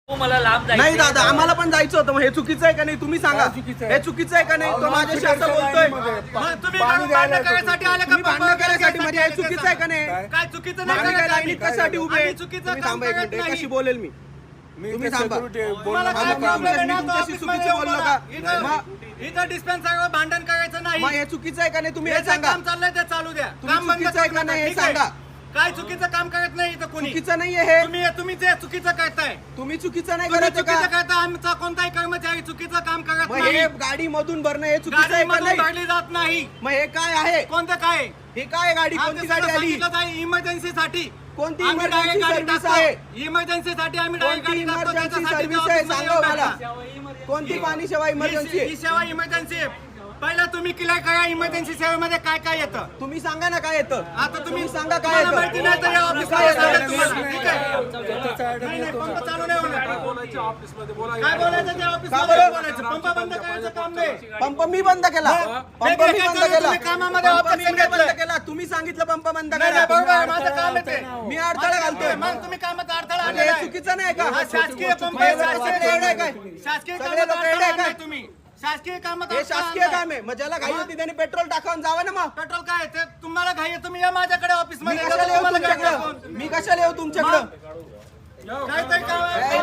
मला लांब जायचं नाही दादा, आम्हाला पण जायचं होतं. मग हे चुकीचं आहे का नाही तुम्ही सांगा. हे चुकीचं आहे का नाही? तो माझ्याशी असं बोलतोय. तुम्ही भांडण करायसाठी आले का? भांडण करायसाठी म्हणजे हे चुकीचं आहे का नाही? काय चुकीचं आम्ही नाही काय करत लाईनीत आम्ही. कशासाठी उभे? आम्ही चुकीचं तुम्ही काम थांबा एक करत मिनिट, नाही. कशी बोलेल मी. तुम्ही थांबा. तुम्हाला काय आम्ही प्रॉब्लेम आहे ना? तुमच्याशी तो चुकीचं ऑफिसमध्ये बोललो बोला. का? इथं डिस्पेन्सरवर भांडण करायचं नाही. मग हे चुकीचं आहे का नाही तुम्ही हे हे जे सांगा. काम चाललंय ते चालू द्या. तुम्ही काम बंद चुकीचं आहे करू का नका. नाही हे ठीक आहे? सांगा. काय चुकीचं काम करत नाही इथं कोणी. चुकीचं नाहीये हे. तुम्ही जे चुकीचं करताय. तुम्ही चुकीचं नाही तुम्ही करत आहे चुकीचं का? करता. आमचा कोणताही कर्मचारी चुकीचं काम करत मग नाही. हे गाडी मधून भरणं हे चुकीचं आहे का गाडीमधून नाही? भरली जात नाही. मग हे काय आहे? कोणतं काय? हे काय गाडी? कोणती गाडी आली? इमर्जन्सीसाठी कोणती इमर्जन्सी सर्व्हिस आहे? इमर्जन्सीसाठी आम्ही कोणती डायरेक्ट गाडी टाकतो. इमर्जन्सी त्याच्यासाठी सर्व्हिस आहे? ऑफिसमध्ये सांगा येऊन मला. टाका. कोणती पाणी सेवा इमर्जन्सी? ही सेवा इमर्जन्सी आहे. पहिला तुम्ही क्लिअर करा इमर्जन्सी सेवेमध्ये काय काय येतं. तुम्ही सांगा ना काय येतं. आता तुम्ही सांगा काय तुम्हाला येतं. माहिती नाही तर या तुम्ही ऑफिसला काय सांगा येतं? तुम्हाला. ठीक आहे? नाही, नाही, पंप चालू नाही होणार. काय बोलायचं त्या ऑफिसमध्ये बरं? बोलायचं. पंप बंद करायचं काम नाही. पंप मी बंद केला. पंप मी बंद केला. तुम्ही कामामध्ये पंप ऑफिस मी बंद घेतलंय. केला. तुम्ही सांगितलं पंप बंद नाही, नाही, बरोबर करा. आहे. माझं काम आहे ते. मी अडथळा घालतोय. मग तुम्ही कामात अडथळा म्हणजे आणलेला हे आहे. चुकीचं नाही का? हा शासकीय पंप हे आहे. सगळे शासकीय लोक येडे काय? शासकीय सगळे कामात लोक येडे अडथळा काय? आणलाय तुम्ही. शासकीय कामात हे अडथळा शासकीय आणलाय. काम आहे. मग ज्याला घाई होती त्याने पेट्रोल टाकावून जावं ना. मग पेट्रोल काय आहे ते तुम्हाला घाई आहे. तुम्ही या माझ्याकडे ऑफिस मी मध्ये कशाला येऊ तुम्हाला घाई तुमच्याकडं? आहे. मी कशाला येऊ तुमच्याकडं? काहीतरी काम आहे.